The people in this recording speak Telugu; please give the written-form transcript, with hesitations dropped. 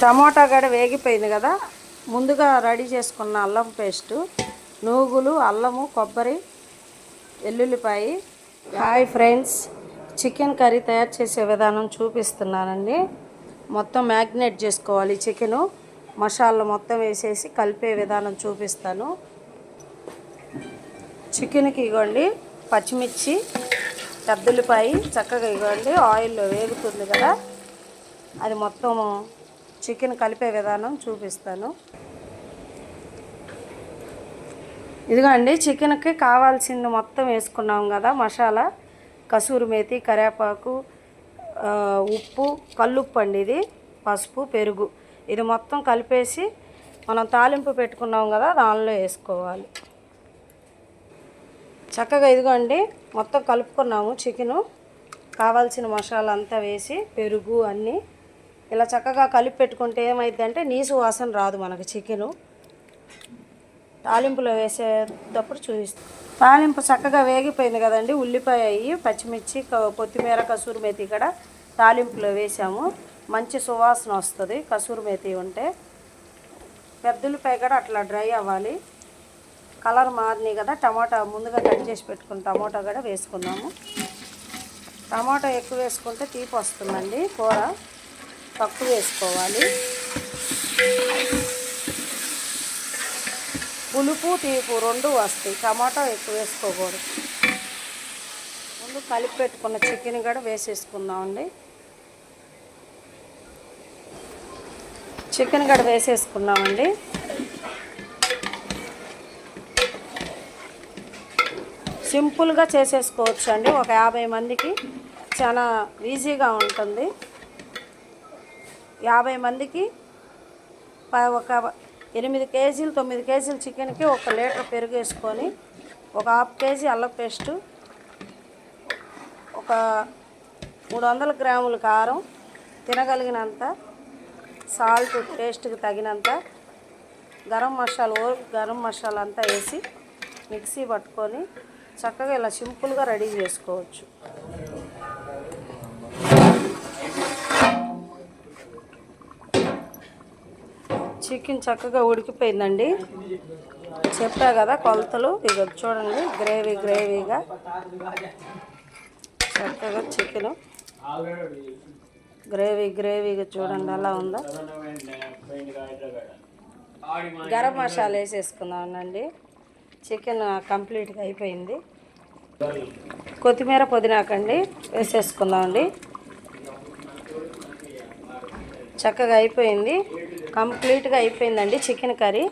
టమోటా గడ వేగిపోయింది కదా, ముందుగా రెడీ చేసుకున్న అల్లం పేస్టు, నూగులు, అల్లము, కొబ్బరి, వెల్లుల్లిపాయి. హాయ్ ఫ్రెండ్స్, చికెన్ కర్రీ తయారు చేసే విధానం చూపిస్తున్నానండి. మొత్తం మ్యాగ్నేట్ చేసుకోవాలి. చికెను మసాలా మొత్తం వేసేసి కలిపే విధానం చూపిస్తాను. చికెన్కి ఇవ్వండి పచ్చిమిర్చి, పెద్దల్లిపాయి చక్కగా ఇవ్వండి. ఆయిల్లో వేగుతుంది కదా, అది మొత్తం చికెన్ కలిపే విధానం చూపిస్తాను. ఇదిగోండి, చికెన్కి కావాల్సింది మొత్తం వేసుకున్నాం కదా. మసాలా, కసూరి మేతి, కరివేపాకు, ఉప్పు, కల్లుప్పు అండి, ఇది పసుపు, పెరుగు, ఇది మొత్తం కలిపేసి మనం తాలింపు పెట్టుకున్నాం కదా, దానిలో వేసుకోవాలి. చక్కగా ఇదిగోండి మొత్తం కలుపుకున్నాము. చికెను కావాల్సిన మసాలా అంతా వేసి, పెరుగు అన్నీ ఇలా చక్కగా కలిపి పెట్టుకుంటే ఏమైందంటే నీసు వాసన రాదు మనకి. చికెను తాలింపులో వేసేటప్పుడు చూపిస్తాం. తాలింపు చక్కగా వేగిపోయింది కదండి. ఉల్లిపాయ, పచ్చిమిర్చి, కొత్తిమీర, కసూరి మేతి కూడా తాలింపులో వేసాము. మంచి సువాసన వస్తుంది కసూరి మేతి ఉంటే. పెద్దల్లిపాయ కూడా అట్లా డ్రై అవ్వాలి, కలర్ మారినాయి కదా. టమాటా ముందుగా కట్ చేసి పెట్టుకున్న టమాటా కూడా వేసుకున్నాము. టమాటా ఎక్కువ వేసుకుంటే తీపి వస్తుందండి, కూర తక్కువ వేసుకోవాలి. పులుపు తీపు రెండు వస్తాయి, టమాటా ఎక్కువ వేసుకోకూడదు. ముందు కలిపి పెట్టుకున్న చికెన్ కూడా వేసేసుకుందామండి. చికెన్ కూడా వేసేసుకున్నామండి. సింపుల్గా చేసేసుకోవచ్చు అండి. ఒక 50 మందికి చాలా ఈజీగా ఉంటుంది. 50 మందికి ఒక 8 కేజీలు 9 కేజీలు చికెన్కి 1 లీటర్ పెరుగు వేసుకొని, ఒక 1/2 కేజీ అల్లం పేస్టు, ఒక 300 గ్రాముల కారం, తినగలిగినంత సాల్ట్, టేస్ట్కి తగినంత గరం మసాలా అంతా వేసి మిక్సీ పట్టుకొని చక్కగా ఇలా సింపుల్గా రెడీ చేసుకోవచ్చు. చికెన్ చక్కగా ఉడికిపోయిందండి. చెప్పా కదా కొలతలు, ఇక చూడండి. గ్రేవీగా చక్కగా చికెను గ్రేవీగా చూడండి ఎలా ఉందో. గరం మసాలా వేసేసుకున్నానండి. చికెన్ కంప్లీట్గా అయిపోయింది. కొత్తిమీర, పుదీనాకండి వేసేసుకుందామండి. చక్కగా అయిపోయింది, కంప్లీట్గా అయిపోయిందండి చికెన్ కర్రీ.